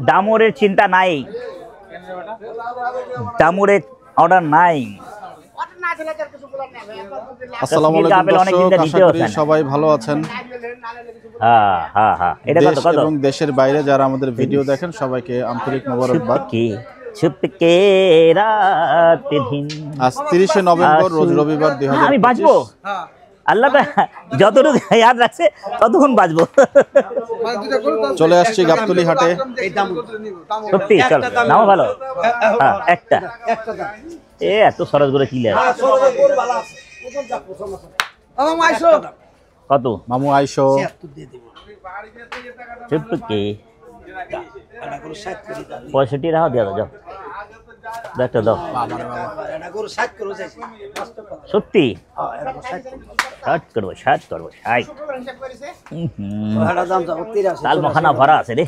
দামুরের চিন্তা নাই, দামুরের অর্ডার নাই। আসসালামু আলাইকুম দর্শক, আশা করি সবাই ভালো আছেন। দেশ এবং দেশের বাইরে যারা আমাদের ভিডিও দেখেন সবাইকে আন্তরিক মোবারকবাদ। আজ 30শে নভেম্বর, রোজ রবিবার 2025। আমি বাঁচবো, আল্লাহ যতটুকু ইয়াদ রাখছে ততক্ষণ বাঁচবো। চলে আসছি গাবতলী হাটে। সত্যি চল নাও ভালো। একটা এত সরস করে কিলে কত মামু আইসো। চুপকে 65 রাখো দিয়া যাও, একটা দাও। সত্যি 60 করবো, 60 করবো, 60। লাল মখানা ভরা আছে রে।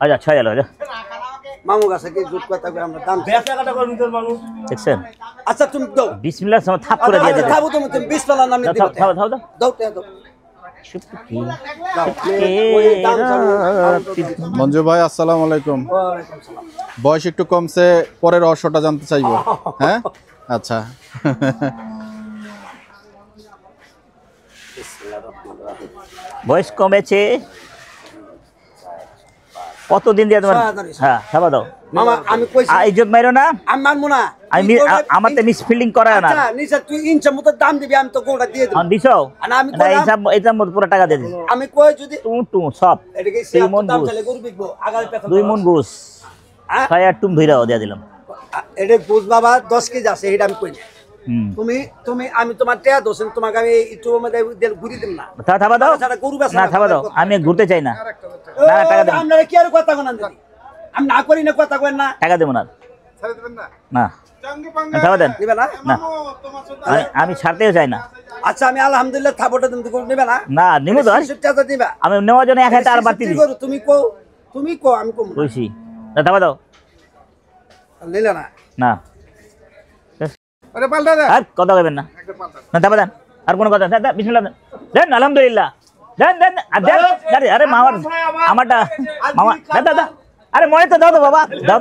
আচ্ছা 6 এলো। মামু কাছে কি জুট কথা কই আমরা দাম বেচা কাটা করুন তোর মানুষ দেখছেন। আচ্ছা তুমি দাও বিসমিল্লাহ সময় থাপ করে দিয়ে দিতে। খাবো তুমি 20 টাকা নাম দিতে। দাও দাও দাও দাও দাও। মঞ্জু ভাই আসসালামু আলাইকুম। ওয়ালাইকুম সালাম। বয়স একটু কমছে, পরের রহস্যটা জানতে চাইবো। হ্যাঁ আচ্ছা। বয়স কমেছে কতদিন দিয়ে তোমার? হ্যাঁ খাবা দাও মামা আমি কইছি ইজ্জত মাইরো না। আমি মানবো না। আমি আমারতে মিস ফিল্ডিং করায় না। আচ্ছা নিচে তুই ইনচের মতো দাম দিবি, আমি তো গোটা দিয়ে দেব। দিছো না আমি না এইসব পুরো টাকা দিয়ে দিই আমি কই যদি টু সব এটাকে 2 মণ দাম গোস, চলে গরু বিকবো আগামী পেছন 2 মণ গোস ছয় আর টুম ধইরাও দিয়ে দিলাম। এটা গোস বাবা 10 কেজি আছে, এটা আমি কই না। হুম তুমি আমি তোমার টেয়া দোছেন, তোমাকে আমি একটু মধ্যে দেল ঘুরি দিম না। থাবা দাও গরু বেচা না, থাবা দাও। আমি ঘুরতে চাই না। না টাকা দেব। আপনারা কি আর কথা কোন দিদি? আমি না করি না, কথা কইন না। টাকা দেব না। ছেড়ে দিবেন না? না থাবা দেন। নিবে না? না আমি ছাড়তেও চাই না। আচ্ছা আমি আলহামদুলিল্লাহ থাপটা তুমি নিবে না? না নিমু তো। 60 টাকা দিবা। আমি নেওয়ার জন্য 1000 টাকা বাড়তি দিই। তুমি কো আমি কম কইছি না। থাবা দাও। নিলে না? না আরে পাল্টা দে। আর কথা কইবেন না। না থাবা দেন। আর কোন কথা? দেন বিসমিল্লাহ দেন। আলহামদুলিল্লাহ দেন দেন দেন। আরে মামার আমারটা মামা দাদা। আরে মনে তো দাও তো বাবা, দাও।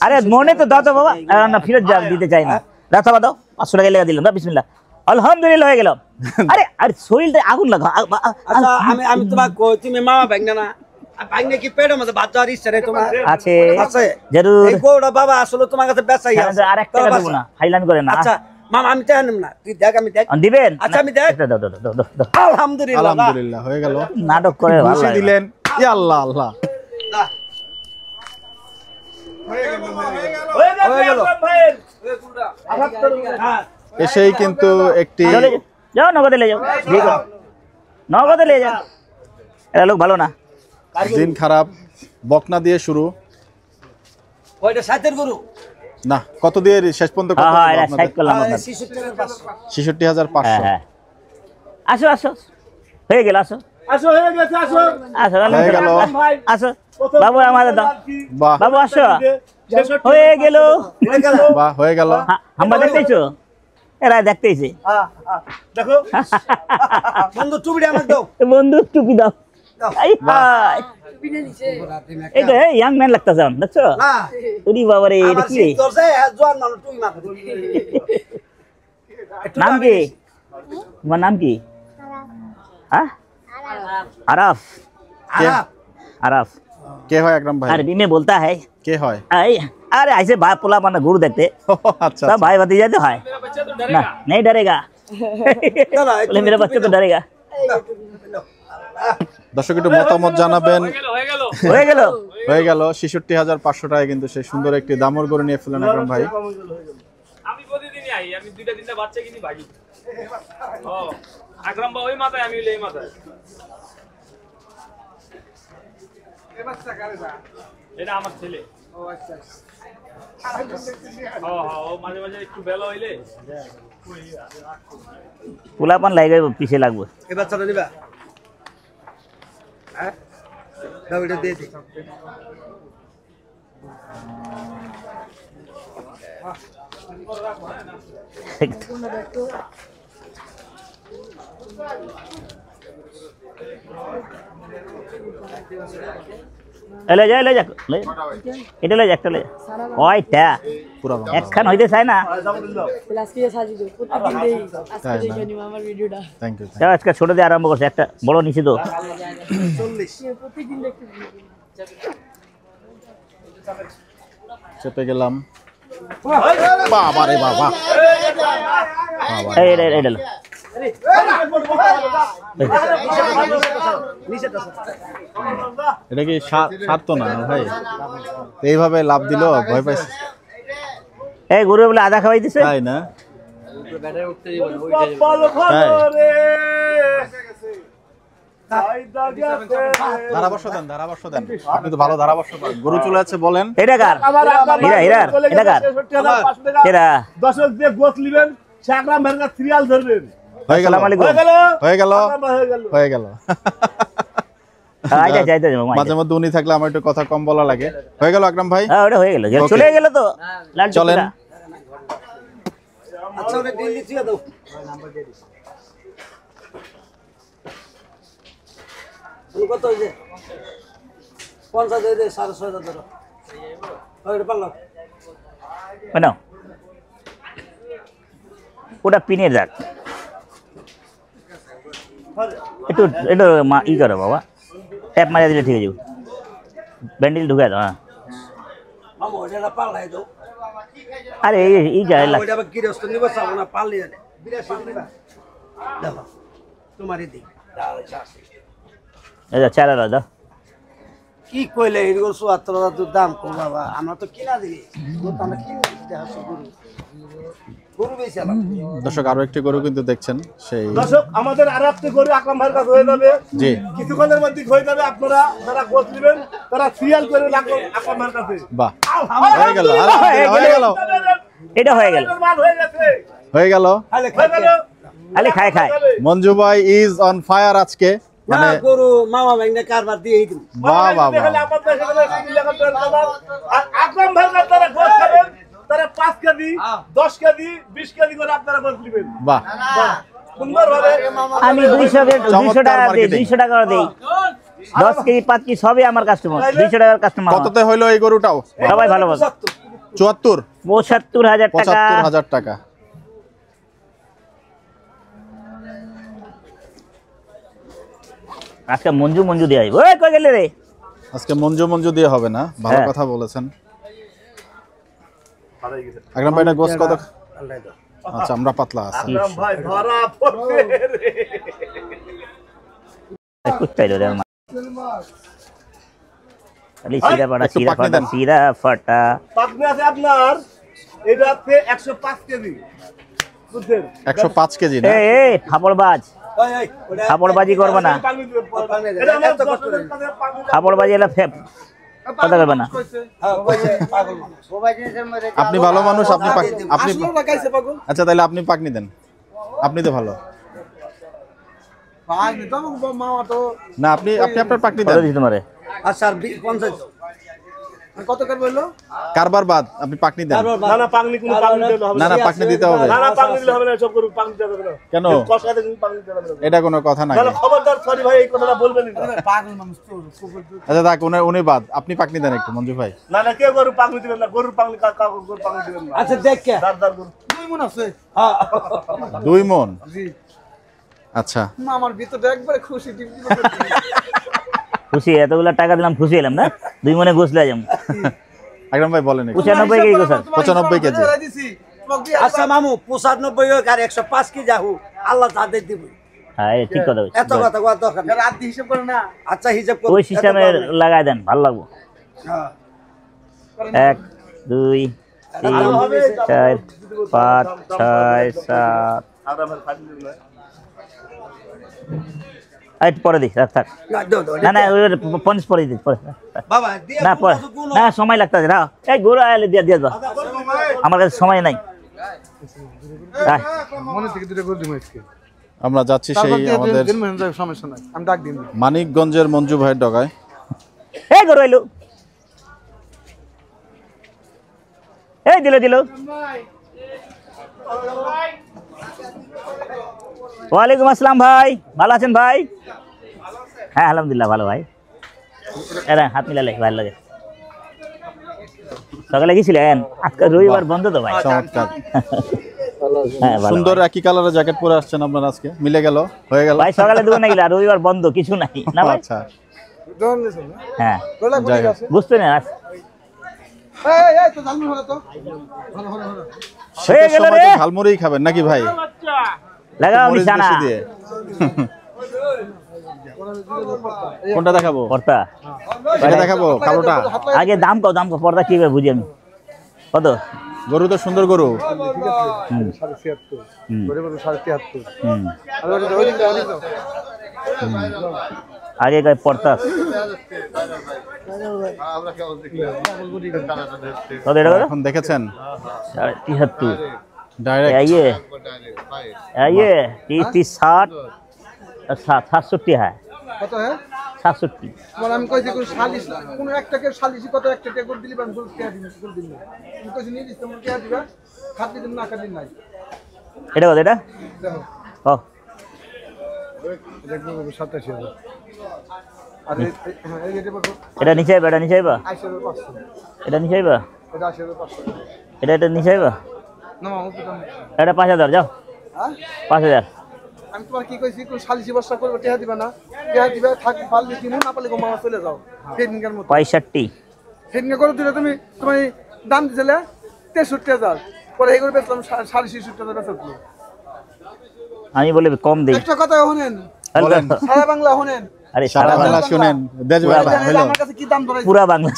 আরে মনে তো দাও তো বাবা। না ফিরত যা দিতে চাই না। রাখা দাও 500 টাকা লেগে দিলাম। বিসমিল্লাহ আলহামদুলিল্লাহ হয়ে গেল। আরে আরে শরীরটা আগুন লাগা। আচ্ছা আমি তোমাকে কই তুমি মামা ভাগনা না? ভাগনা কি পেটের মধ্যে ভাত দেওয়ার ইচ্ছা নেই তোমার? আছে আছে জরুর। এই গোড়া বাবা আসলে তোমার কাছে বেচাই আছে। আর একটা টাকা দেব না, হাইলান করে না। আচ্ছা মামা আমি টাকা নেব না, তুই দেখ আমি দেখ। দিবেন? আচ্ছা আমি দেখ। দাও দাও দাও দাও। আলহামদুলিল্লাহ আলহামদুলিল্লাহ হয়ে গেল। নাটক করে ভালো খুশি দিলেন। ইয়া আল্লাহ আল্লাহ। হয়ে গেল। এসেই কিন্তু একটি যাও নগদে লে যাও। নগদে লে যাও। এরা লোক ভালো না। দিন খারাপ, বকনা দিয়ে শুরু। ওইটা সাতের গরু না কত দিয়ে শেষ পর্যন্ত কত? হ্যাঁ এটা সাইড করলাম আপনার। 66500। হ্যাঁ আসো আসো হয়ে গেল। আসো আসো হয়ে গেছে। আসো আসো হয়ে গেল। আসো বাবু আমাদের দাও। বাহ বাবু আসো হয়ে গেল। বাহ হয়ে গেল। আমরা দেখতেইছো, এরা দেখতেইছে। দেখো বন্ধু টুপি আমাকে দাও। বন্ধু টুপি দাও। এই হাই এই তো ইয়াং ম্যান লাগতাছে দেখছো? না তুই বাবা রে এটা কি রে? তোরছে জোয়ান মানুষ টুপি মাথা দিবি। নাম কি? তোমার নাম কি? হ্যাঁ আরাফ। আরাফ কে হয় আকরাম ভাই? अरे में बोलता है কে হয়? अरे ऐसे भाई पुला बना गुरु देखते আচ্ছা सब भाई भतीजा तो है ना, नहीं डरेगा। बोले मेरा बच्चा तो डरेगा। দর্শক একটু মতামত জানাবেন। হয়ে গেল। হয়ে গেল 66500 টাকায় কিন্তু সেই সুন্দর একটি দামর গরু নিয়ে ফেলেন আকরাম ভাই। আমি প্রতিদিনই আই, আমি 2টা 3টা বাচ্চা কিনি ভাগি। ও আকরাম ভাই ওই মাথায়, আমি এই মাথায়। এই বাচ্চা কারে দা? এটা আমার ছেলে। ও আচ্ছা। ও মাঝে মাঝে একটু বেলা হইলে পুলাপান লাগে পিছে লাগবে। এই বাচ্চাটা নিবা? হ্যাঁ দাও এটা দিয়ে দিই। ঠিক এলে যা এটা লে যা একটা লে ওইটা পুরো একখান হইতে চায় না থ্যাংক ইউ তাও আজকে ছোট দিয়ে আরম্ভ করছে একটা বড় নিচে তো চেপে গেলাম বাবা রে বাবা এই এটা এটা কি সার তো না ভাই এইভাবে লাভ দিল ভয় পাইছে এই গরু বলে আধা খাওয়াই দিছে তাই না ধারাবর্ষ দেন আপনি তো ভালো ধারাবর্ষ দেন গরু চলে যাচ্ছে বলেন এটা কার হীরা এটা কার এরা দর্শক দিয়ে গোছ নিবেন শাকরাম ভাইয়ের কাছে সিরিয়াল ধরবেন হয়ে গেল আসসালামু আলাইকুম। হয়ে গেল আইটা যাইতে যাবো মাঝে মধ্যে উনি থাকলে আমার একটু কথা কম বলা লাগে হয়ে গেল আকরাম ভাই ওটা হয়ে গেল চলে গেল তো লাল চলেন। আচ্ছা ওটা ডিল দিচ্ছি দাও কত হয়েছে 50 দিয়ে 6.5 ধরো ওইটা পারলো মানে ওটা পিনের দাগ একটু একটু ই করো বাবা ট্যাপ মারা দিলে ঠিক আছে ব্যান্ডেল ঢুকে দাও হ্যাঁ মামা ওইটা পাল্লাই দাও আরে এই যা ওইটা আবার গৃহস্থ নিব চাবো না পাল্লি জানে 82 দিবা দেখো তোমারই দিক চালা দাও কি কইলে এরকম ৭৪,০০০ দাম কম বাবা আমরা তো কিনা দিই আমরা কিনে দিতে আসি গরু বেশি দর্শক আরো একটি গরু কিন্তু দেখছেন সেই দর্শক আমাদের আর একটি গরু আকরাম ভাইয়ের কাছে হয়ে যাবে জি কিছুক্ষণের মধ্যে হয়ে যাবে আপনারা যারা গোছ নেবেন তারা সিরিয়াল করে রাখুন আকরাম ভাইয়ের কাছে বাহ হয়ে গেল হয়ে গেল এটা হয়ে গেল মাল হয়ে গেছে হয়ে গেল হয়ে গেল আলে খায় মঞ্জু ভাই ইজ অন ফায়ার আজকে মানে গরু মামা ভাইনা কারবার দিয়ে দিন বাহ বাহ দেখলে বাহ আমাদের সেখানে সিরিয়াল করে খাবার আর আকরাম ভাইয়ের কাছে তারা গোছ খাবেন তারা 5 কেজি 10 কেজি 20 কেজি করে আপনারা গোছ নেবেন বাহ সুন্দর ভাবে আমি 200 টাকা দিই 200 টাকা দেই 10 কেজি 5 কেজি সবই আমার কাস্টমার 200 টাকার কাস্টমার কততে হইলো এই গরুটাও সবাই ভালোবাসে 74 75000 টাকা 75000 টাকা আজকে মঞ্জু দিয়ে আইব ওই কই গেলে রে আজকে মঞ্জু দিয়ে হবে না ভালো হ্যাঁ। কথা বলেছেন আকরাম ভাই না গোস কত আচ্ছা আমরা পাতলা আছে আকরাম ভাই ধরা পড়বে রে কুত্তাইলো রে আমার খালি সিরা একটু পাকনি দেন। ফাটা পাকনি আছে আপনার এটা আছে 105 কেজি বুঝছেন 105 কেজি না এই ফাপড়বাজ ফাপড়বাজি করবে না এটা আমার 10,000 টাকা পাকনি ফাপড়বাজি এলা ফেপ কথা করবে না আপনি ভালো মানুষ আপনি আপনি আচ্ছা তাহলে আপনি পাকনি দেন আপনি তো ভালো না আপনি আপনার পাকনি কত দেন দিছি তোমারে আচ্ছা 50 কত করে বললো কারবার বাদ আপনি পাকনি দেন না না পাকনি কোনো পাকনি দিলে হবে না না পাকনি দিতে হবে না না পাকনি দিলে হবে না সব গরু পাকনি দিতে হবে না কেন কষাতে কিন্তু পাকনি দিতে হবে না এটা কোনো কথা না তাহলে খবরদার সরি ভাই এই কথাটা বলবেন না আচ্ছা থাক উনি বাদ আপনি পাকনি দেন একটু মঞ্জু ভাই না না কে গরু পাকনি দিবেন না গরুর পাকনি গরু পাকনি দিবেন না আচ্ছা দেখ কে দার গরু 2 মণ আচ্ছা আমার ভিতরে একবারে খুশি খুশি এতগুলা টাকা দিলাম খুশি এলাম না 2 মনে ঘুষলে যাম আকরাম ভাই বলেন একটু 95 কেজি গোছাল 95 কেজি আচ্ছা মামু 95 হোক আর 105 কি যাহু আল্লাহ তাদের দিব হ্যাঁ ঠিক কথা বলছিস এত কথা কত দরকার রাত হিসাব করে না আচ্ছা হিসাব করে ওই সিস্টেমে লাগাই দেন ভালো লাগবো 1 2 3 4 5 6 7 আরামের ফাইল দিবেন না আই পরে দিস থাক না না 50 পরে দিস পরে বাবা দিয়ে না পরে না সময় লাগতেছে না এই গরু আইলে দিয়ে দিয়ে দাও আমার কাছে সময় নাই আয় আমরা যাচ্ছি সেই আমাদের মানিকগঞ্জের মঞ্জু ভাইয়ের ডগায় এই গরু আইলো এই দিল ওয়ালাইকুম আসসালাম ভাই, ভালো আছেন ভাই? হ্যাঁ আলহামদুলিল্লাহ ভালো ভাই। এরা হাত মিলালে ভালো লাগে। সকালে গেছিলেন? আজকে রবিবার বন্ধ তো ভাই। চমৎকার, হ্যাঁ ভালো সুন্দর একই কালারের জ্যাকেট পরে আসছেন আপনারা, আজকে মিলে গেল, হয়ে গেল ভাই। সকালে দেবো নাকি? আর রবিবার বন্ধ, কিছু নাই না ভাই? আচ্ছা, হ্যাঁ যাই হোক। বুঝতে না হয়ে শীতের গেল সময় রে। তো ঝালমুড়ি খাবেন নাকি ভাই? লাগাও মরিচ বিছানা বেশি দিয়ে। কোনটা দেখাবো? পর্দা এটা দেখাবো কালোটা? আগে দাম কও, দাম কও, পর্দা কি বুঝি আমি কত? গরু তো সুন্দর গরু। হুম। হুম। আগে কয় পর্দা কত এটা কত? এখন দেখেছেন 73 ডাইরেক্ট। ये 67 है কত হ্যাঁ 67 মানে আমি কইছি কোন শালিশ কোন একটাকে শালিশি কত একটা টাকা করে দিলি আমি গরু টাকা দিবি করে দিবি আমি কইছি নিয়ে দিস তোমার টাকা দিবা খাতি দিন না খাতি নাই এটা কত এটা? দেখো ও দেখো 27000 আর এই এটা কত এটা নিচে আইবা, এটা নিচে আইবা, 80500 এটা নিচে আইবা, এটা 80500 এটা নিচে আইবা, না মামু তো এটা 5000 যাও হ্যাঁ 5000। আমি তোমার কি কইছি কোন শালিশি বর্ষা করবে টাকা দিবা না টাকা দিবা থাক পারলে কিনো না পারলে মামা চলে যাও সেদিনকার মতো 65 সেদিনকে করে দিলে তুমি তুমি দাম দিছিলে 63000 পরে এই করে বেচলাম 66000 বেচলো আমি বলি কম দেই। একটা কথা শুনেন বলেন। সারা বাংলা শুনেন আরে সারা সারা বাংলা শুনেন, দেশ পুরা বাংলা হলো। আমার কাছে কি দাম ধরাইছে পুরা বাংলা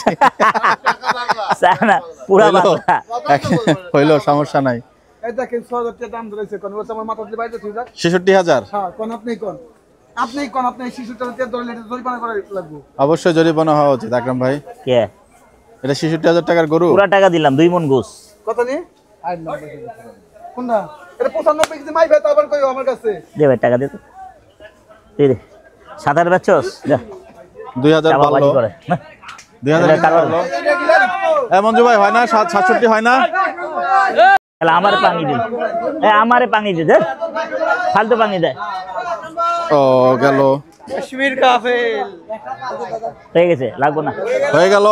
সারা পুরা হইলো, বাংলা হইলো, সমস্যা নাই। এই দেখেন 6000 টাকা দাম ধরাইছে কোন বছর আমার মাথা দিয়ে বাইরে ঠিক আছে 66,000 হ্যাঁ কোন আপনি কোন আপনি শিশুটার টাকা ধরলে এটা জরিমানা করা লাগবে অবশ্যই জরিমানা হওয়া উচিত আকরাম ভাই। কে এটা 66,000 টাকার গরু। পুরা টাকা দিলাম 2 মণ গোস। কত নি 8 নম্বর কোনটা এটা 95 কেজি মাই ভাই তো আবার কইও আমার কাছে দে ভাই টাকা দে তো দে দে 7000 বেচছস যা 2000 চাপা ভালো, বাজি করে না 2000 এটা কারবার। ভালো। এ মঞ্জু ভাই হয় না 67 হয় না? তাহলে আমারে পানি দিন, আমারে পানি দে দে, ফালতু পানি দে। ও গেল, কাশ্মীর কাফেল হয়ে গেছে, লাগবো না। হয়ে গেল,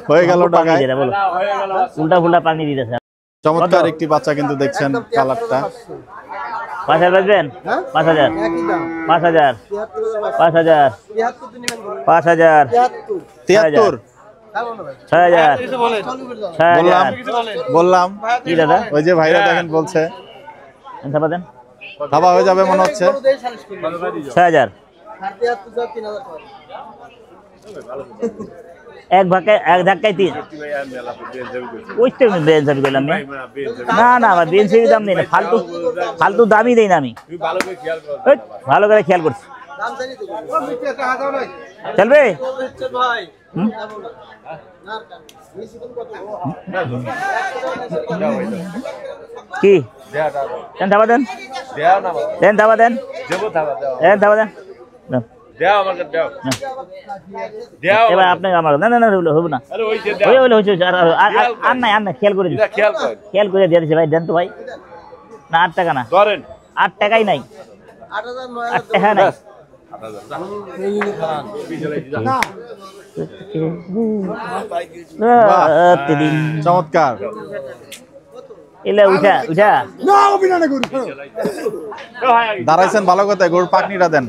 হয়ে গেল পানি টাকায়। দে রে, বলো উল্টা ফুল্টা পানি দিতেছে। চমৎকার একটি বাচ্চা কিন্তু দেখছেন কালারটা। 5000 বেচবেন? 5000 একই দাম 5000 5000 73 নিবেন 5000 73 6000 বললাম 6000 বললাম কি দাদা ওই যে ভাইরা দেখেন বলছে থাবা দেন থাবা হয়ে যাবে মনে হচ্ছে। 6000 এক ভাগে এক ধাক্কায় 3 ওইটা আমি বেঞ্চ আমি কইলাম না না ভাই বেঞ্চ এর দাম নেই না, ফালতু ফালতু দামই দেই না আমি। এই, ভালো করে খেয়াল করছি দাম জানি তো টাকা দাও নাই চলবে ভাই হুম? কি দেন থাবা দেন দেন থাবা দেন দেন থাবা দেন দেন। এবার আপনাকে আমার না না না হবে না হইলে হয়েছে আর নাই আর নাই খেয়াল করে দিচ্ছি খেয়াল করে দিয়ে দিচ্ছে ভাই দেন তো ভাই না 8 টাকা না 8 টাকাই নাই 8 টাকা নাই চমৎকার। এলে উঠা উঠা দাঁড়াইছেন ভালো কথা, গরুর পাকনিটা দেন।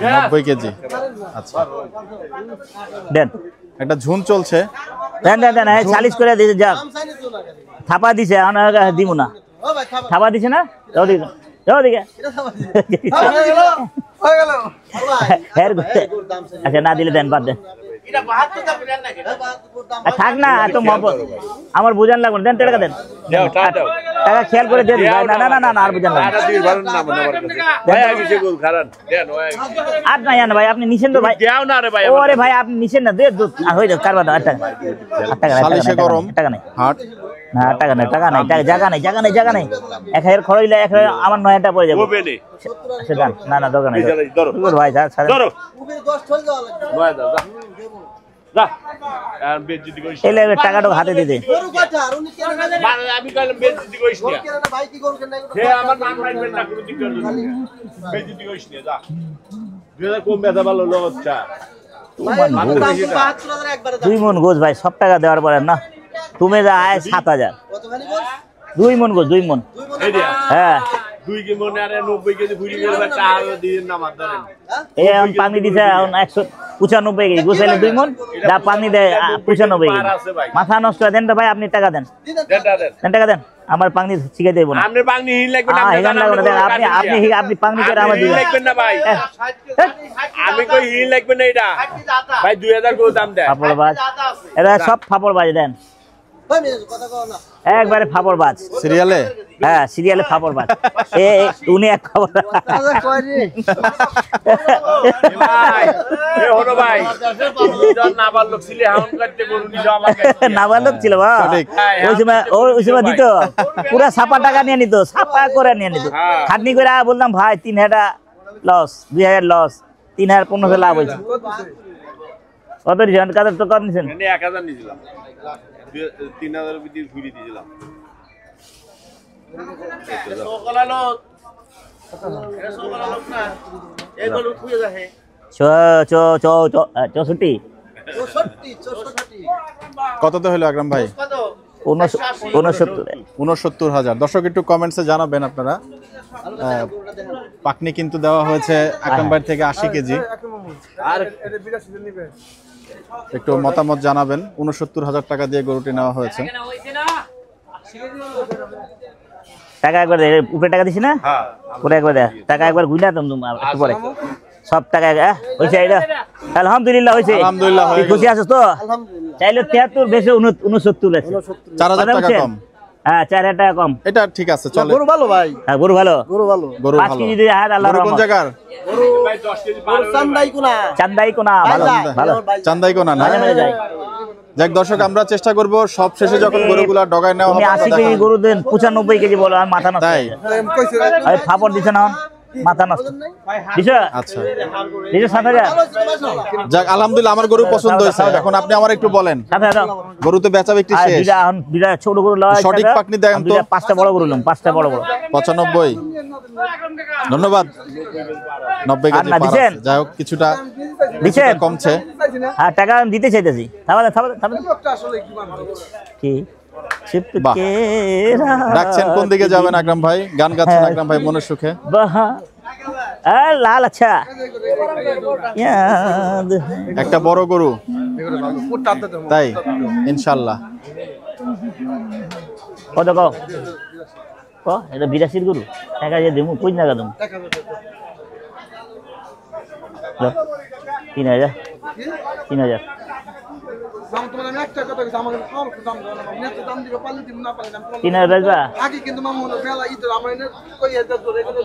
90 কেজি। আচ্ছা, দেন একটা ঝুন চলছে। দেন দেন দেন 40 করে দিছে যাক থাপা দিছে আমরা দিব না থাপা দিছে না যাও দিকে যাও দিকে হয়ে গেল হের করতে আচ্ছা না দিলে দেন বাদ দেন থাক না এত মহব্বত আমার বুঝান লাগবে দেন টাকা দেন টাকা খেয়াল করে দিয়ে দিই না না না না আর বুঝান লাগবে আর না জান ভাই আপনি নিছেন তো ভাই ওরে ভাই আপনি নিছেন না দে হই যাও কারবার 8 টাকা 8 টাকা সালিশে গরম টাকা নাই হাট। না টাকা নাই জায়গা নাই 1000 খরচ হইলে 1000 আমার 9000 টাকা পড়ে যাবে আচ্ছা দেন না না দরকার নাই ভাই স্যার উপরে 10 চলে যাওয়া লাগবে যা আর বেজ্জতি করিস এলে টাকাটা হাতে দিতে গরু কয়টা আর উনি কেন না মানে আমি কইলাম বেজ্জতি করিস না কেন না ভাই কি গরু কেন না সে আমার নাম রাখবেন না কোনো দিক বেজ্জতি করিস না যা 2000 কম বেচা ভালো লচ্চা ভাই দাম 72000 একবারে দাম 2 মন গোছ ভাই সব টাকা দেওয়ার পরে না তুমি যা আয় 7000 কতখানি বল 2 মন গোছ 2 মন এই দিয়া হ্যাঁ 2 কি মনে আরে 90 কেজি ভুড়ি গেল টাকা দিন না মার ধরেন এই এখন পানি দিছে এখন 195 কেজি গোছাইলে 2 মন যা পানি দেয় 95 কেজি মাথা নষ্ট দেন তো ভাই আপনি টাকা দেন দেন টাকা দেন আমার পানি শিখে দেব না আপনি পানি হিল লাগবে না হ্যাঁ হিগান লাগবে না আপনি আপনি আপনি পানি করে আমার হিল দিবেন লাগবে না ভাই আমি কই হিল লাগবে না এটা ভাই 2000 করে দাম দেয় ফাপড়বাজ এরা সব ফাপড়বাজ দেন ভাই মেয়ে কথা কও না একবারে ফাপড়বাজ সিরিয়ালে হ্যাঁ সিরিয়ালে ফাপড়বাজ এ উনি এক খবর আরে কই রে ভাই এ হলো ভাই জন না ভালো লোক ছিলে হাউন করতে গরু দিছো আমাকে নাবালক ছিল বা সঠিক। ওই সময় দিত পুরা ছাপা টাকা নিয়ে নিত ছাপা করে নিয়ে নিত খাটনি করে বললাম ভাই 3000 লস 2000 লস 3000 1500 লাভ হয়েছে কত রিজন কাদের তো কত নিছেন এনে 1000 নিছিলাম 3000 বিধি ঘুরি দিছিলাম সকলালো সকলালো না এই গরু খুঁজে যাহে চ চ চ 64 64 কততে হলো আকরাম ভাই? কত 69 69,000। দর্শক একটু কমেন্টসে জানাবেন আপনারা। পাকনি কিন্তু দেওয়া হয়েছে আকরাম ভাই থেকে 80 কেজি। আর এটা 82 নিবে একটু মতামত জানাবেন। 69,000 টাকা দিয়ে গরুটি নেওয়া হয়েছে। টাকা একবার উপরে টাকা দিছি না হ্যাঁ পরে একবার দে টাকা একবার গুইনা তুমি একটু পরে সব টাকা হইছে এটা আলহামদুলিল্লাহ হইছে আলহামদুলিল্লাহ হয়ে গেল। খুশি আছিস তো আলহামদুলিল্লাহ চাইলে 73 বেশি 69 আছে 4000 টাকা কম। হ্যাঁ 4000 টাকা কম এটা ঠিক আছে চলে। গরু ভালো ভাই হ্যাঁ গরু ভালো গরু ভালো গরু 5 ভালো। কেজি দিয়ে হাত আল্লাহর গরু কোন রহমত জায়গার? গরু ভাই 10 কেজি পার গরু চান্দাই কোনা চান্দাই কোনা ভালো ভালো চান্দাই কোনা না? মাঝে মাঝে যাই যাক দর্শক আমরা চেষ্টা করব সব শেষে যখন গরুগুলা ডগায় নেওয়া তুমি হবে 80 কেজি গরু দেন 95 কেজি বলো আর মাথা নষ্ট তাই? কইছে এই ফাপড় দিছ না মাথা নষ্ট দিছ আচ্ছা দিছ 7000 যাক আলহামদুলিল্লাহ আমার গরু পছন্দ হয়েছে। এখন আপনি আমার একটু বলেন 7000 গরু তো বেচা বিক্রি আর শেষ। দুইটা ছোট গরু লয় সঠিক পাকনি দেন তো। 5টা বড় গরু লম 5টা বড় বড় 95 ধন্যবাদ 90 আর কেজি না পার দিছেন? আছে। যাই হোক কিছুটা দিছেন কমছে। চাইছি না হ্যাঁ টাকা আমি দিতে চাইতেছি থামা লোকটা আসলে কি মানে কি বাহ। চিপকে ডাকছেন কোন দিকে যাবেন আকরাম ভাই? গান গাচ্ছেন আকরাম ভাই মনের সুখে। বাহা লাল আচ্ছা ইয়াদ একটা বড় গরু পুটটা আনতে দাও তাই ইনশাআল্লাহ। কত কও ক এটা 82 গরু টাকা যে দেমু কই টাকা দেমু 3000 3000 দাম তোমার আমি একটা কথা কইছি আমাকে খাওয়ার দাম দাও না আমি এত দাম দিব পারলে দিব না পারলে দাম 3000 বেচবা আগে কিন্তু মামু হলো মেলা ঈদ আমরা এনে কই এত ধরে এগুলো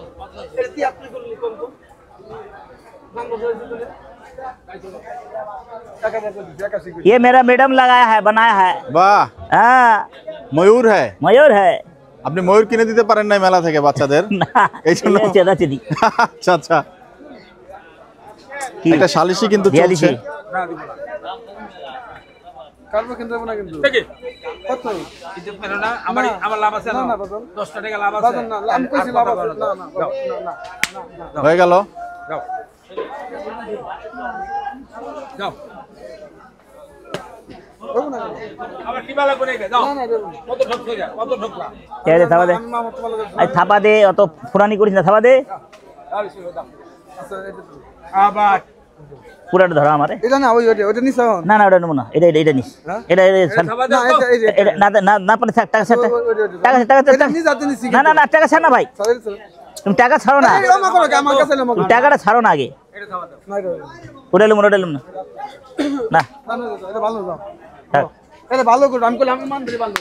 এটা কি আপনি করলি কোন কোন দাম বলে দিতে টাকা দিয়ে দিছি 81 কই ये मेरा मैडम लगाया है बनाया है বাহ हाँ ময়ূর হ্যাঁ। मयूर है আপনি ময়ূর কিনে দিতে পারেন নাই মেলা থেকে বাচ্চাদের? ना এই জন্য ये चेदा चेदी আচ্ছা আচ্ছা কি একটা সালিশি কিন্তু দিয়া চলছে। দিছি না দিব না কারবে কিন্তু না কিন্তু কত কিন্তু পেলো না আমার আমার লাভ আছে না না না বাজার 10 টাকা লাভ আছে বাজার না আমি কইছি লাভ আছে না না না হয়ে গেল। যাও যাও দেব না আবার কি বালা করে যাও না না দেব না কত ঠকছো যা কত ঠকলা কে দে থাবা দে আমি মামা তোমার লগে আই থাবা দে অত ফুরানি করিস না থাবা দে আচ্ছা এটা তো আবার পুরাটা ধরো আমারে এটা না ওই ওটা নিছ না না ওটা নেবো না এটা নিস এটা খাবার না দাও এটা এই যে এটা না না না পারে থাক টাকা ছাড় টাকা এটা নিজ হাতে নিছি না না না টাকা ছাড় না ভাই চলে চলে তুমি টাকা ছাড়ো না এই আমা করো আমার কাছে নামো তুমি টাকাটা ছাড়ো না আগে এটা খাবার দাও না ওটা লুম না না এটা ভালো দাও থাক এটা ভালো করে আমি কইলাম আমি মান ধরে ভালো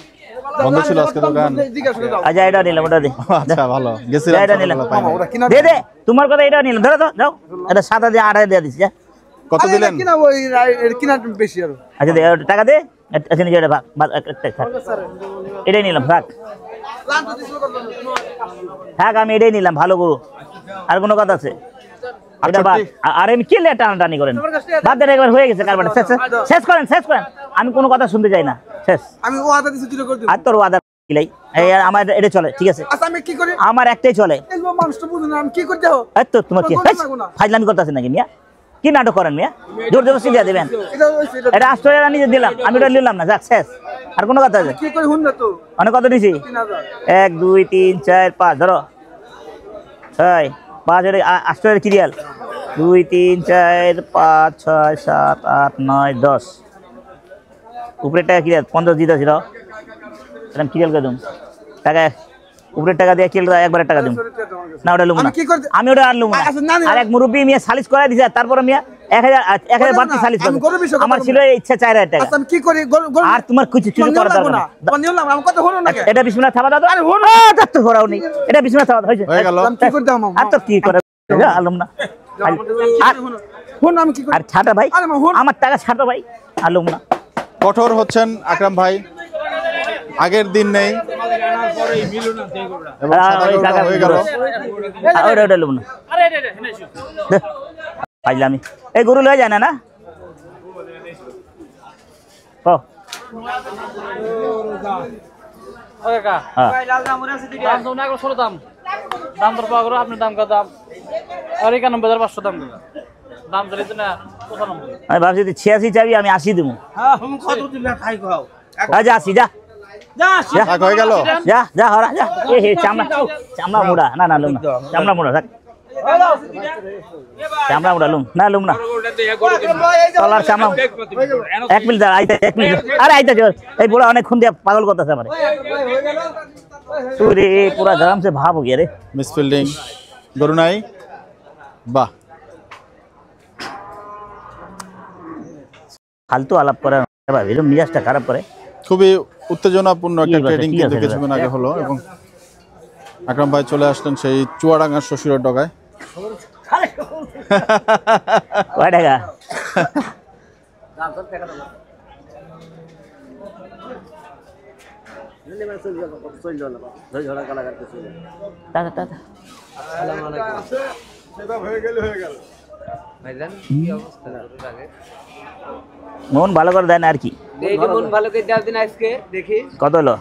বন্ধ ছিল আজকে দোকান। জিজ্ঞাসা করে দাও আচ্ছা এটা নিলাম ওটা দে আচ্ছা ভালো গেছিলাম এটা নিলাম সকালবেলা পাইনি। ওরা কিনা দে দে তোমার কথা এটা নিলাম ধরো তো যাও এটা 7 দিয়ে 8 দিয়ে দিছি যা কত আরে দিলেন? কিনা ওই কিনা বেশি আর আচ্ছা দে টাকা দে আচ্ছা নিজে এটা ভাগ এটাই নিলাম থাক লাঞ্চ দিছিল কত থাক আমি এটাই নিলাম ভালো গরু আর কোনো কথা আছে এটা বাদ। আর আমি কি লে টানাটানি করেন বাদ দেন, একবার হয়ে গেছে কারবার, শেষ করেন শেষ করেন, আমি কোনো কথা শুনতে চাই না, শেষ। আমি ও আদা দিছি দুটো করে দিব। আর তোর ওয়াদা কিলাই এই আমার এটা চলে, ঠিক আছে আচ্ছা আমি কি করি? আমার একটাই চলে। এই মানুষটা বুঝুন না, আমি কি করতে হবে? এই তো তোমার কি ফাজলামি করতেছেন নাকি মিয়া? কি নাটক করেন মিয়া? জোর জবরদস্তি দিয়ে দেবেন? এটা হইছে, এটা 800 টাকা নিজে দিলাম, আমি ওটা নিলাম না, যাক শেষ। আর কোনো কথা আছে? কি করি হুন না তো। অনেক কত দিছি? 3000 1 2 3 4 5 ধরো 6 5 এর 800 এর কিরিয়াল 2 3 4 5 6 7 8 9 10 উপরের টাকা কিরিয়াল 50 দিতে ছিল, এরকম কিরিয়াল করে দিম টাকা, উপরের টাকা দিয়ে কিরিয়াল একবারে টাকা দিম না, ওটা লুম না আমি কি করতে? আমি ওটা আর লুম না। আচ্ছা, না, না। আর এক মুরব্বি মিয়া সালিশ করাই দিছে, তারপরে মিয়া 1000 বাড়তি সালিশ আমি গরু বিষয় করে, কথা আমার ছিল বলবো। ইচ্ছা 4000 টাকা। আচ্ছা আমি কি করি? আর তোমার কিছু কিছু করা দরকার না। তোমার নিয়ম না, আমার কথা হলো না কেন? এটা বিসমিল্লাহ থাবা দাও তো। আরে হলো। তো হরাও নি, এটা বিসমিল্লাহ থাবা হইছে হয়ে গেল। আমি কি করতে আমার? আর তো কি করে আলম না আর হুন আমি কি করি? আর ছাটা ভাই, আরে মা হুন। আমার টাকা ছাটো ভাই, আলম না। কঠোর হচ্ছেন আকরাম ভাই, আগের দিন নেই এবং ওই সাদা টাকা গরুটা হয়ে গেল। ওটা লুম না পাইলামি। এই গরু লয়ে যায় না না ও ওকে কা হ্যাঁ দাম তো না 16 দাম দাম দর পাওয়া করো আপনি দাম কত দাম আর 91500 দাম কত দাম ধরে তো না 95 আমি ভাবছি তুই 86 চাবি, আমি 80 দেবো। হ্যাঁ হুম কত দিলে খাই খাও যা 80 যা যা থাক, হয়ে গেল। যা যা হরা যা। এ হে চামড়া চামড়া মুড়া না না লুম না, চামড়া মুড়া থাক, চামড়া মুড়া লুম না লুম না তলার চামড়া। 1 মিনিট দাঁড়া, আইতে 1 মিনিট, আরে আইতে এই বুড়া অনেকক্ষণ দিয়ে পাগল করতেছে আমারে। তুই পুরা গরম সে ভাব হয়ে রে। মিস ফিল্ডিং, গরু নাই, বাহ। ফালতু আলাপ করে এরকম মিজাজটা খারাপ করে। খুবই উত্তেজনাপূর্ণ একটা কি ট্রেডিং কি কিন্তু আছে কিছুক্ষণ আগে হলো এবং আকরাম ভাই চলে আসলেন সেই চুয়াডাঙ্গার শ্বশুরের ডগায়। কয় টাকা? টাকা টাকা মন ভালো করে দেয় না আর কি। মন ভালো করে দাও দিন আজকে দেখি কত হলো?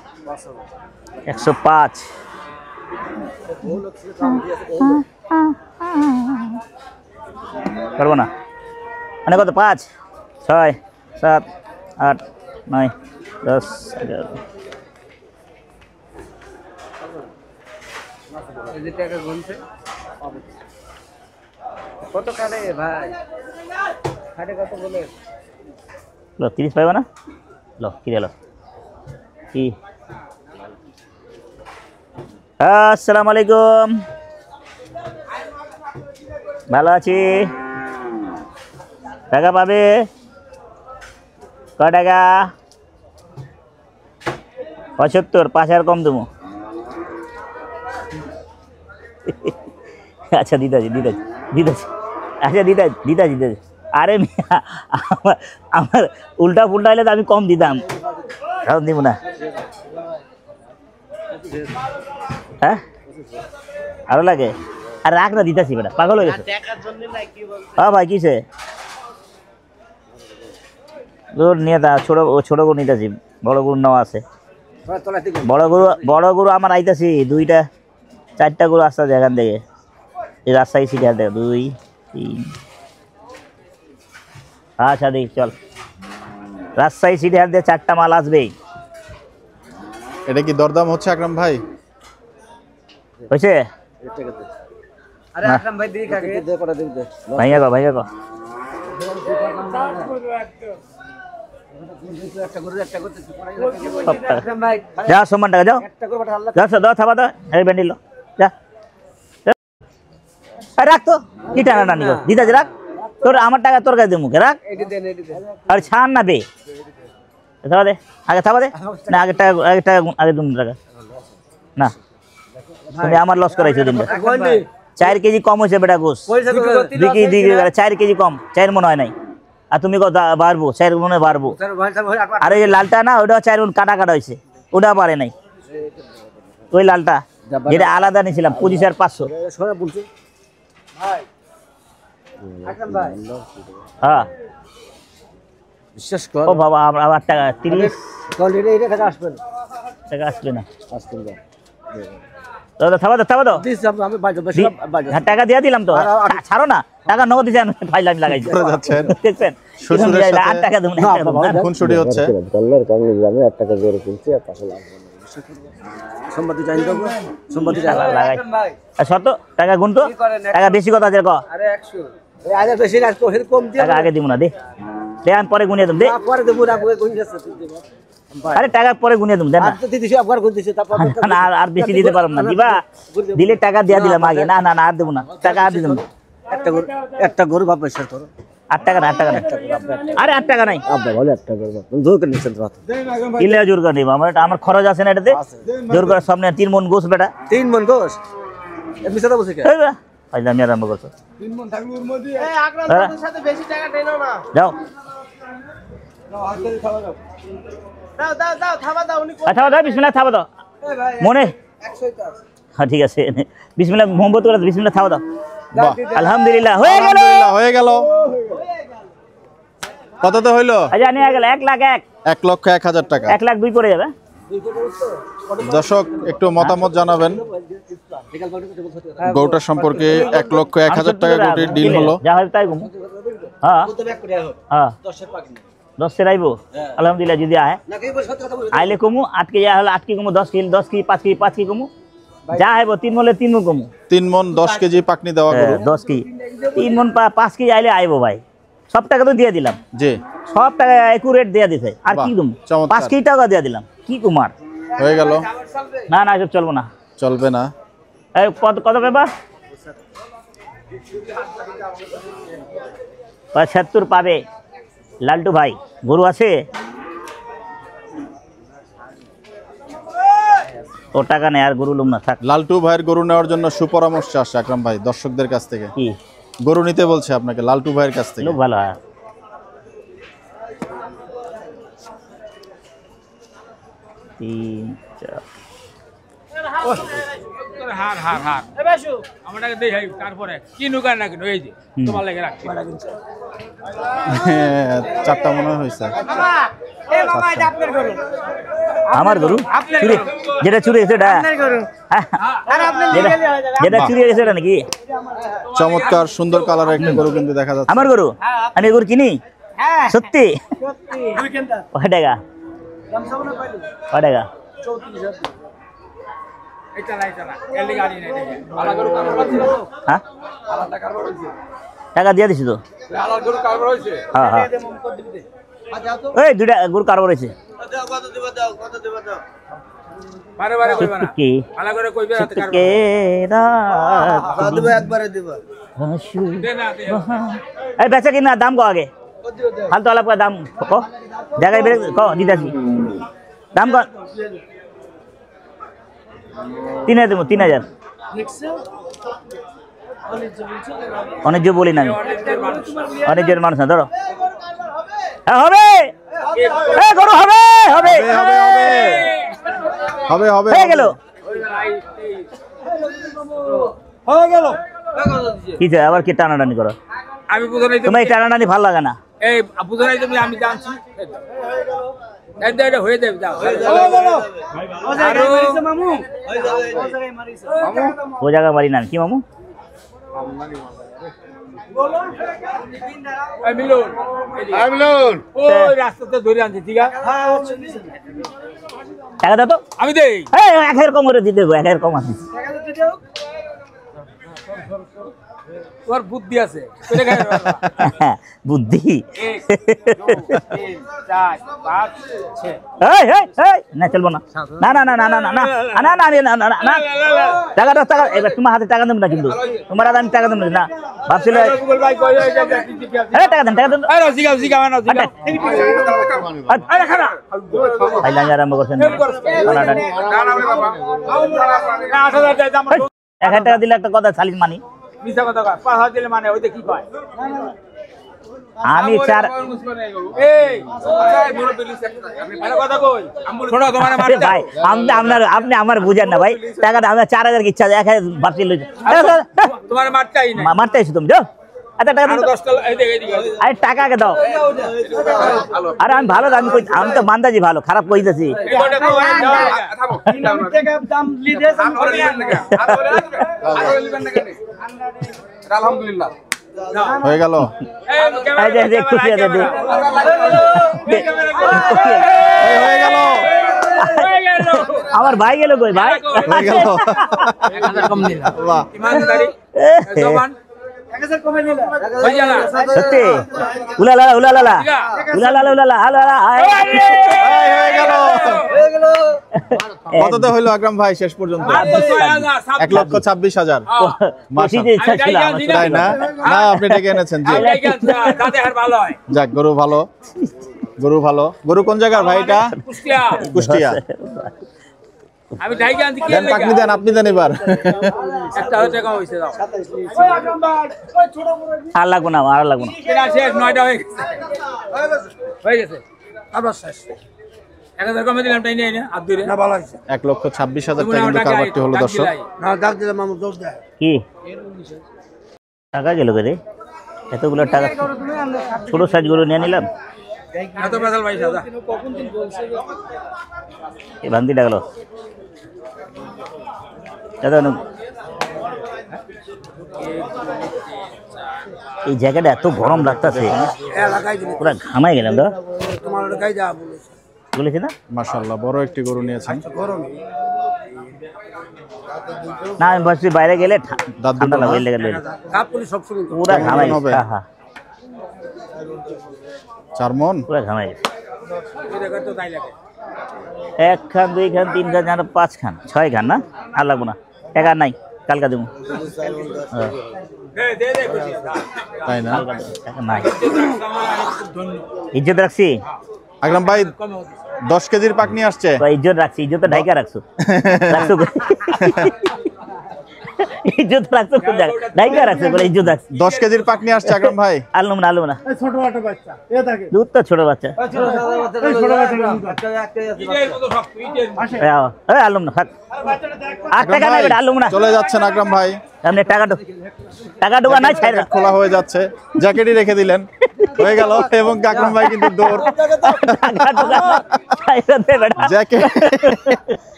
105। করবো না মানে কত? 5 6 7 8 9 10 11। এই যে টাকা গুনছে কত কাটে ভাই? কাটে কত বলে? লো 30 পাইবা না? লো কি লো কি? আসসালামু আলাইকুম, ভালো আছি। টাকা পাবে? কয় টাকা? 75, 5000 কম দেবো। আচ্ছা দিদাজি দিদাজি দিদাজি, আচ্ছা দিদাজি দিদাজি দিদাজি। আরে মিয়া, আমার উল্টা পুল্টা হলে তো আমি কম দিতাম, এখন দিব না। হ্যাঁ আরো লাগে? আর রাখ না, দিতাছি বেটা, পাগল হয়ে গেছে। হ্যাঁ ভাই কিসে তোর নিয়ে দা? ছোট গরু নিতেছি, বড় গরু নেওয়া আছে। বড় গরু আমার আইতাছি 2টা 4টা গরু আসতে আছে এখান থেকে, এই রাজশাহী সিটি হাট থেকে 2 3। আচ্ছা দেখি চল, রাজশাহী সিটি হাট দিয়ে 4টা মাল আসবেই। এটা কি দরদাম হচ্ছে আকরাম ভাই? হয়েছে? আরে আকরাম ভাই দিই কাকে দে করে দিন দে ভাইয়া গো ভাইয়া গো একটা করে করতে সব টাকা। আকরাম ভাই যা সম্মান টাকা যাও, একটা করে পাঠা আল্লাহ যাও দাও থাবা দাও, এই ব্যান্ডিল যা যা। আরে রাখ তো, কি টানা টানি কর, দিদাজি রাখ, তোর আমার টাকা তোর কাছে দে মুখে রাখ। এটি দেন এটি দেন আর ছাড় না বে, থাবা দে আগে, থাবা দে না, আগে টাকা আগে তুমি টাকা না, তুমি আমার লস করাইছো দিনটা। 4 কেজি কম হয়েছে বেটা গোস, 2 কেজি 4 কেজি কম, 4 মনে হয় নাই। আর তুমি কত বাড়বো? 4 মনে হয় বাড়বো। আর এই যে লালটা না, ওটা 4 কাটা কাটা হয়েছে, ওটা পারে নাই। ওই লালটা যেটা আলাদা নিয়েছিলাম 25500। হ্যাঁ বিশ্বাস কর ও বাবা আবার টাকা 30 কোয়ালিটি এটা টাকা আসবে না টাকা আসবে না আসবে না দাদা থাবা দাও দিস আমি বাজে বেশি বাজে হ্যাঁ টাকা দিয়ে দিলাম তো ছাড়ো না টাকা নগদ দিয়েছেন ফাইল আমি লাগাইছি করে যাচ্ছেন দেখছেন শ্বশুরের সাথে 8 টাকা দেবো না খুনসুটি হচ্ছে কল্লার কারণে আমি 1 টাকা জোরে কিনছি আর টাকা লাগবে না সম্পত্তি চাই দেবো সম্পত্তি চাই লাগাই শর্ত টাকা গুন তো টাকা বেশি কথা আছে ক আরে 100 এই আজ বেশি না কোহের কম দিয়ে টাকা আগে দিব না দে আমি পরে গুনিয়ে দেব দে পরে দেবো না কোই কোই যাচ্ছে তুই দেবো আরে টাকা পরে গুনিয়ে দেব দেন আর তো দিদিছি আবার কোন দিছে তারপর না আর বেশি দিতে পারবো না দিবা দিলে টাকা দিয়া দিলাম আগে না না না আর দেবো না টাকা আর দিলাম একটা গরু বাপ পয়সা তোর 8 টাকা না 8 টাকা না আরে 8 টাকা নাই আব্বা বলে একটা গরু বাপ জোর করে নিছেন রাত ইলে জোর করে নিব আমার খরচ আছে না এটাতে জোর করে সামনে 3 মন গোস বেটা 3 মন গোশ এমনি সাদা বসে কে এই বা ফাইল আমি আরম্ভ করছো 3 মন থাকলে ওর মধ্যে এই আকরাম সাথে বেশি টাকা দেনো না যাও নাও হাতে খাওয়া দাও দাও থাবা দাও উনি আচ্ছা দাও বিসমিল্লাহ থাবা দাও এই ভাই মনে 100 তো আছে হ্যাঁ ঠিক আছে বিসমিল্লাহ মোহাম্মদ করে বিসমিল্লাহ থাবা দাও বাহ আলহামদুলিল্লাহ হয়ে গেল আলহামদুলিল্লাহ হয়ে গেল কততে হইলো আচ্ছা নিয়ে গেল 1 লাখ 1,01,000 টাকা 1 লাখ 2 পড়ে যাবে দর্শক একটু মতামত জানাবেন গরুটা সম্পর্কে 1,01,000 টাকা গরুটির ডিল হলো যা হয় তাই ঘুমো হ্যাঁ তো ব্যাক করে হোক হ্যাঁ 10 এর পাকি 10 সে আইবো আলহামদুলিল্লাহ যদি আয় না কি বল সত্যি কথা বল আইলে কমু আটকে যা হলো 8 কি কমু 10 কি 5 কি কমু যা আইবো 3 মলে 3 মন কমু 3 মন 10 কেজি পাকনি দেওয়া গরু 10 কি 3 মন 5 কি আইলে আইবো ভাই সব টাকা তো দিয়ে দিলাম জি সব টাকা একুরেট দিয়ে দিছে আর কি দম চমৎকার। 5 কি টাকা দিয়ে দিলাম কি কুমার হয়ে গেল না না সব চলবো না চলবে না এই কত পেবা 75 পাবে লালটু ভাই গরু আছে ও টাকা নেই আর গরু লুম না থাক লালটু ভাইয়ের গরু নেওয়ার জন্য সুপরামর্শ আসছে আকরাম ভাই দর্শকদের কাছ থেকে কি গরু নিতে বলছে আপনাকে লালটু ভাইয়ের কাছ থেকে লোক ভালো হয় 3 4 হার এ বেশু আমাটাকে দেই হাই তারপরে কি নুকার না কেন এই যে তোমার লাগে রাখছি চারটা মনে হয়েছে আমার গরু চুরি যেটা চুরি হয়েছে ওটা যেটা চুরি হয়েছে ওটা নাকি চমৎকার সুন্দর কালারের একটা গরু কিন্তু দেখা যাচ্ছে আমার গরু আমি গরু কিনি সত্যি কয় টাকা কয় টাকা হ্যাঁ টাকা দিয়ে দিছি তো হ্যাঁ হ্যাঁ এই দুইটা গরু কারবার হয়েছে একবারে দিবা এই বেচা কিনা দাম কো আগে ফালতু আলাপ का দাম কো জায়গায় বেরে কো দিদাসি দাম কো 3000 দেবো 3000 অনেক যে বলি না আমি অনেক জোর মানুষ না ধরো হ্যাঁ হবে গরু হবে হবে হবে হবে হয়ে গেল হয়ে গেল কি আবার কি টানাটানি করো আমি বুঝো নাই তোমার এই টানাটানি ভালো লাগে না এই বুঝো নাই তুমি আমি জানছি এটা হয়ে যাবে যাও মামু ও জায়গা মারি না কি মামু মিলন ওই রাস্তাতে ধরে আনছি ঠিক আছে টাকা দাও তো আমি দেই এই 1000 কম করে দিতে দেবো 1000 কম আছে তোর বুদ্ধি আছে বুদ্ধি 4 5 6 এই এই এই না চলবো না না না না না না না না না না না না না টাকা দাও টাকা এবার তোমার হাতে টাকা দেব না কিন্তু তোমার হাতে আমি টাকা দেব না ভাবছিল গুগল ভাই কই এই টাকা দেন আরে জিগা না জিগা আরে খানা ভাই লাঙ্গা আরম্ভ করছেন টানাটানি না বাবা 8000 টাকা দাম 1000 টাকা দিলে একটা কথা সালিস মানি মিছা কথা কয় 5000 দিলে মানে ওইটা কি কয় আমি চার এই বড় বিলিস একটা কথা কই শোনো তোমার আরে ভাই আপনি আমার বুঝেন না ভাই টাকাটা আমি 4000 কি ইচ্ছা 1000 ভাবছি লই তোমার মারটাই না মারতে আইছো তুমি যাও আচ্ছা টাকা দাও। আরে টাকা আগে দাও। আরে আমি ভালো দাম কই, আমি তো মান্দাজি ভালো, খারাপ কইতেছি। আলহামদুলিল্লাহ হয়ে গেল। এই যে খুশি আছে দে। এই হয়ে গেল, আমার ভাই গেল কই ভাই? হয়ে গেল। বাহ, সত্যি উলালা উলালা উলালা উলালা আলালা। এই হয়ে গেল। কততে হইলো আকরাম ভাই শেষ পর্যন্ত? 1,26,000। খুশিতে ইচ্ছা ছিল আমার। তাই না? না আপনি ডেকে এনেছেন। জি যাক, গরু ভালো, গরু ভালো। গরু কোন জায়গার ভাই এটা? কুষ্টিয়া। আমি ঢাইকে আনছি কি দেন পাকনি দেন, আপনি দেন এবার। একটা টাকা হইছে দাও আর লাগবো না, আর লাগবো না। এটা শেষ 9টা হয়ে গেছে আবার শেষ 1000 কমে দিলাম তাই নেই না আব্দুরে না ভালো হয়েছে 1,26,000 টাকা কিন্তু কারবারটি হলো দর্শক। না ডাক দিলে মামু দোষ দেয় কি টাকা গেল রে? এতগুলো টাকা ছোট সাইজ গরু নিয়ে নিলাম। এত বেজাল ভাই দাদা এই ভান্তি ডাকলো দাদা। এই জায়গাটা এত গরম লাগতেছে, লাগাই দিলে পুরা ঘামাই গেলাম তো। তোমার লাগাই যা বলেছে বলেছি না? মাশাআল্লাহ, বড় একটি গরু নিয়েছেন। গরম না আমি ভাবছি বাইরে গেলে দাঁত ঠান্ডা দুটো লাগবে, লেগে কাপ পুলি সব সময় পুরা ঘামাই হবে। গেছে। হ্যাঁ 4 মণ। পুরা ঘামাই গেছে। এই জায়গা তো তাই লাগে 1 খান 2 খান 3 খান 4 5 খান 6 খান না, আর লাগবো না। টাকা নাই, কালকা দেবো। দে খুশি তাই না? টাকা নাই, ইজ্জত রাখছি। আকরাম ভাই 10 কেজির পাকনি আসছে। তো ইজ্জত রাখছি, ইজ্জত ঢাইকা রাখছো রাখছো কই? ইজ্জত রাখছো কোন জায়গা? ঢাইকা রাখছো বলে ইজ্জত রাখছি। 10 কেজির পাকনি আসছে আকরাম ভাই। আলুম না, আলুম না, ছোট একটা বাচ্চা এ থাকে দুধ তো ছোট বাচ্চা। ইটের মতো সব ইটের আলুম না, থাক। আর টাকা নাই বেটা, আলুম না। চলে যাচ্ছেন আকরাম ভাই। আপনি টাকা ঢোকা নাই, ছাইরা খোলা হয়ে যাচ্ছে, জ্যাকেটই রেখে দিলেন, হয়ে গেল। এবং আকরাম ভাই কিন্তু দৌড়, টাকা ঢোকা নাই, ছাইরা দে বেটা।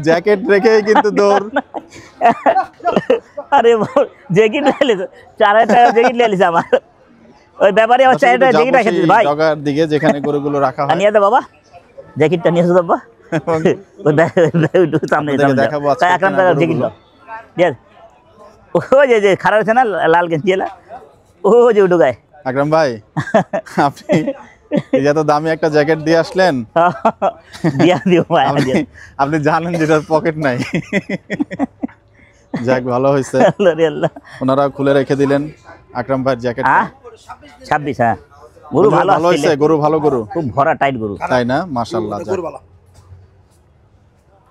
জ্যাকেট রেখে কিন্তু দৌড়। আরে জ্যাকেট নিয়ে 4000 টাকা জ্যাকেট নিয়ে এলিস আমার। ওই ব্যাপারে আমার 4000 টাকা জ্যাকেট রেখে দিস ভাই। জগার দিকে যেখানে গরুগুলো রাখা হয়। নিয়ে দে বাবা, জ্যাকেটটা নিয়ে এসো বাবা। ওই সামনে দেখাবো আজকে আকরাম টাকা জ্যাকেট দাও। ঠিক ও যে খারাপ আছে না লাল গেঞ্জি এলা, ও যে ঢুকায়। আকরাম ভাই আপনি এই এত দামি একটা জ্যাকেট দিয়ে আসলেন, দিয়া দিও ভাই। আপনি জানেন যেটার পকেট নাই। যাক ভালো হয়েছে, ওনারা খুলে রেখে দিলেন আকরাম ভাইয়ের জ্যাকেট। 26 হ্যাঁ, গরু ভালো হয়েছে, গরু ভালো, গরু খুব ভরা টাইট গরু, তাই না? মাশাআল্লাহ।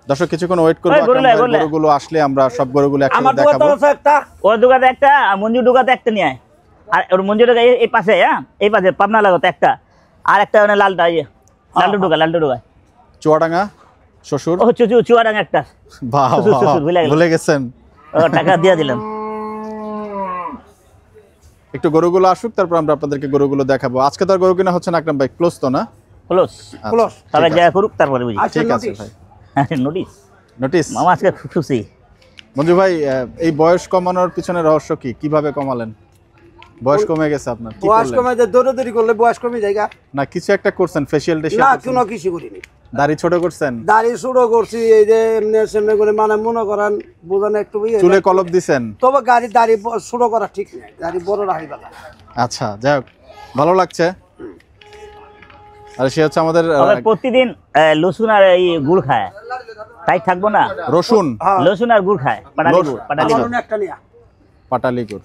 দর্শক কিছুক্ষণ ওয়েট করবো, গরুগুলো আসলে আমরা সব গরুগুলো একসাথে দেখাবো। ওর দোকানে একটা, মঞ্জুর দোকানে একটা নিয়ে আয়। আর ওর মঞ্জুর দোকান এই পাশে, হ্যাঁ এই পাশে পাবনা লাগাতে একটা, আর একটা মানে লালটা, লালটু ঢোকায় চুয়াডাঙ্গা শ্বশুর, ও চুয়াডাঙ্গা একটা। বাহ ভুলে গেছেন, টাকা দিয়ে দিলাম। একটু গরুগুলো আসুক, তারপর আমরা আপনাদেরকে গরুগুলো দেখাবো। আজকে তো আর গরু কিনা হচ্ছে না আকরাম ভাই, ক্লোজ তো না? ক্লোজ, তবে যা করুক তারপরে বুঝি। ঠিক আছে ভাই। নোটিস মামা আজকে খুশি। মঞ্জু ভাই, এই বয়স কমানোর পিছনে রহস্য কি? কিভাবে কমালেন? বয়স কমে গেছে আপনার, কি বয়স করলেন? কমে যায়, দৌড়াদৌড়ি করলে বয়স কমে যায়। না কিছু একটা করছেন, ফেশিয়াল না টেশিয়াল? কোনো কিছু করিনি, দাড়ি ছোট করছেন? দাড়ি শুরু করছি এই যে এমনি সেমনি করে, মানে মনে করেন বোঝানো একটু চুলে কলপ দিছেন? তবে দাড়ি শুরু করা ঠিক নেই, দাড়ি বড় রাখি বেলা। আচ্ছা যাই হোক, ভালো লাগছে। আর সে হচ্ছে আমাদের প্রতিদিন লসুন আর এই গুড় খায়, তাই থাকবো না? রসুন, লসুন আর গুড় খায়, পাটালি গুড়, একটা নিয়া পাটালি গুড়।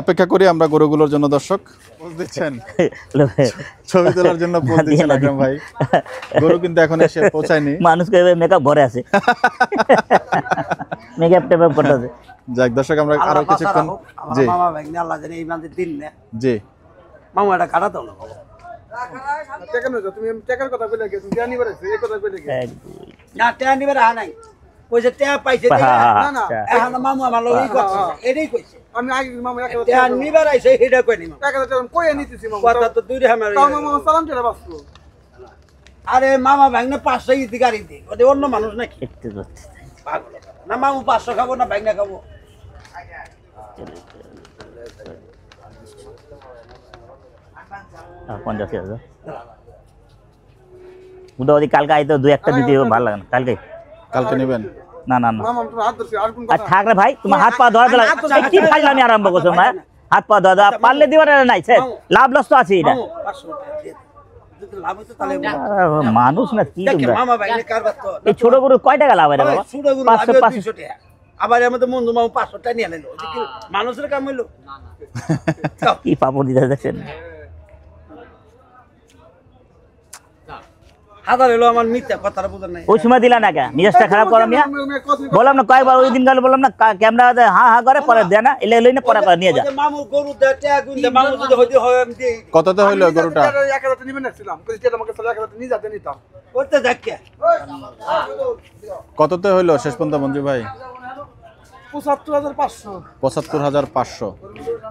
অপেক্ষা করি আমরা গরুগুলোর জন্য। দর্শক পোজ দিচ্ছেন, ছবি তোলার জন্য পোজ দিচ্ছেন আকরাম ভাই। গরু কিন্তু এখন এসে পৌঁছায়নি, মানুষকে মেকআপ ভরে আছে, মেকআপ টেকআপ করতে আছে। যাক দর্শক, আমরা আরো কিছুক্ষণ। জি মামা ভাই আল্লাহ জানে এই মাঝে দিন না, জি মামা এটা কাটা দাও না বাবা। তুমি টাকার কথা বলে গেছো, জানি বলেছে এই কথা বলে গেছো না টেয়া নিবে রাহা নাই, কইছে টেয়া পাইছে, না না এখন মামু আমার লগই কথা এটাই কইছে। আমি আগে মামা 1000 তে নিবার আইছে হেডা কই নি 1000 টাকা কইয়া নিতেছি মামা কথা তো দুই হামার তাও মামা সালাম চলে বাসতো আরে মামা ভাঙনে 500 ইতি গাড়ি দি ওটা অন্য মানুষ নাকি একটু ধরতে পাগল না মামু 500 খাবো না ভাঙনা খাবো 50,000 উদয় কালকে আইতো 2-1টা দিতে ভালো লাগে না কালকে কালকে নেবেন? না না না মামা তোমার হাত ধরছি আর কোন আর কথা থাক রে ভাই তোমার হাত পা ধরা দিলা কি ফাইলামি আরম্ভ করছো না হাত পা ধরা পারলে দিবার নাই স্যার লাভ লস তো আছে এটা মামু 500 টাকা দিয়ে যদি লাভ হতো তাহলে মানুষ না কি দেখে তোমরা মামা ভাঙনে কারবার তো এই ছোট গরু কয় টাকা লাভ রে বাবা ছোট গুলো 500 200 টাকা আবার আমাদের মন্দু মামু 500 টাকা নিয়ে আইলো এটা কি মানুষের কাম হইলো কি পাপড় দিতে দেখছেন হাজার হলো আমার মিথ্যা কথাটা বুঝেন নাই ওই সময় দিলা না কে মিজাজটা খারাপ করো মিয়া বললাম না কয়বার ওই দিন গেল বললাম না ক্যামেরা হা হা করে পরে দেয় না এলে লই না পরে করে নিয়ে যা মামু গরু দেয় গুন দে মামু যদি হইতে হয় আমি দিই কততে হইলো গরুটা? 1000 টাকা নিবেন নাছিলাম কই যেটা আমাকে 1000 টাকা নিয়ে যেতে নিতাম করতে দেখে কততে হইলো শেষ পর্যন্ত মঞ্জু ভাই? 75500 ৭৫,৫০০।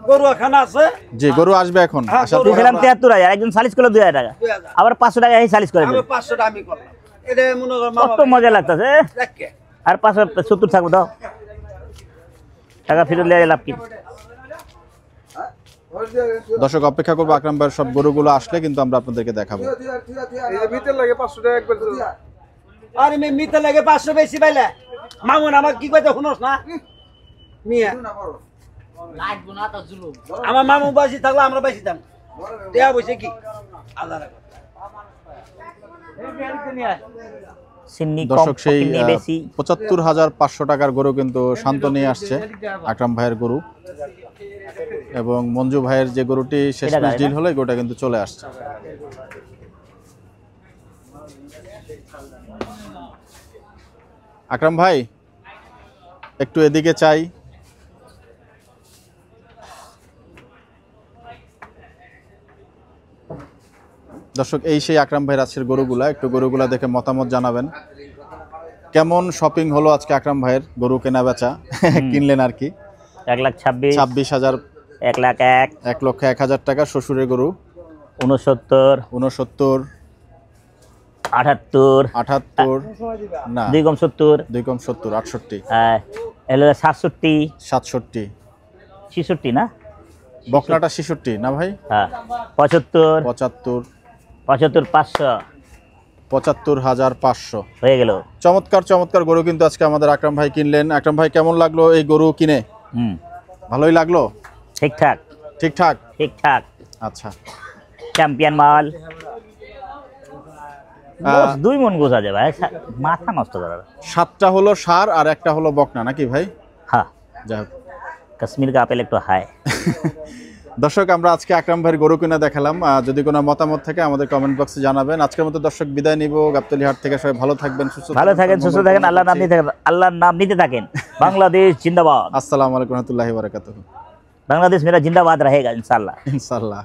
গরু খানা আছে জি, গরু আসবে এখন হ্যাঁ, আসার গরু পর দিয়েছিলাম 73,000 একজন সালিশ করলো 2,000 টাকা 2000 আবার 500 টাকা এই সালিশ করে আমি দিল 500 টাকা আমি করলাম এটা মনে কর মামা কত মজা লাগতেছে দেখে আর 570 থাকবো দাও টাকা ফেরত লিয়ে লাভ কি দর্শক অপেক্ষা করবো আকরাম ভাইয়ের সব গরুগুলো আসলে কিন্তু আমরা আপনাদেরকে দেখাবো। এই যে ভিতর লাগে 500 টাকা একবার আরে মে মিতে লাগে 500 বেশি পাইলে মামুন আমার কি কইতে শুনোস না মিয়া লাগবো না তো জুলুম আমার মামু বেশি থাকলে আমরা বেশি দাম দেয়া বসে কি আল্লাহ সিন্নি কম দর্শক সেই সিন্নি বেশি ৭৫,৫০০ টাকার গরু কিন্তু শান্ত নিয়ে আসছে আকরাম ভাইয়ের গরু, এবং মঞ্জু ভাইয়ের যে গরুটি শেষ এটা ডিল হলো এই গরুটা কিন্তু চলে আসছে। আকরাম ভাই একটু এদিকে চাই। দর্শক এই সেই আকরাম ভাইয়ের আজকের গরুগুলা, একটু গরুগুলা দেখে মতামত জানাবেন। কেমন শপিং হলো আজকে আকরাম ভাইয়ের গরু কেনা বেচা? কিনলেন আর কি 1,26,000 26,000 1,01,000 1,01,000 টাকা শ্বশুরের গরু, 69 69 78 78 না 2 কম 70 2 কম 70 68 এলো 67 67 66 না বকনাটা 66 না ভাই? হ্যাঁ 75 75 500 75,500 হয়ে গেল চমৎকার চমৎকার গরু কিন্তু আজকে আমাদের আকরাম ভাই কিনলেন। আকরাম ভাই কেমন লাগলো এই গরু কিনে? ভালোই লাগলো? ঠিকঠাক ঠিকঠাক ঠিকঠাক আচ্ছা। চ্যাম্পিয়ন মাল 2 মন গোছা যায় ভাই মাথা নষ্ট করার 7টা হলো সার আর একটা হলো বকনা নাকি ভাই? হ্যাঁ যাই হোক কাশ্মীর কা আপেল একটু হাই দর্শক আমরা আজকে আকরাম ভাইয়ের গরু কিনা দেখালাম। যদি কোনো মতামত থাকে আমাদের কমেন্ট বক্সে জানাবেন। আজকের মতো দর্শক বিদায় নিব। গাবতলী হাট থেকে সবাই ভালো থাকবেন, সুস্থ থাকেন, আল্লাহর নাম নিতে থাকেন। বাংলাদেশ জিন্দাবাদ। আসসালামু আলাইকুম ওয়া রাহমাতুল্লাহি ওয়া বারাকাতুহু। बांग्लादेश मेरा जिंदाबाद रहेगा इंशाल्लाह। इंशाल्लाह।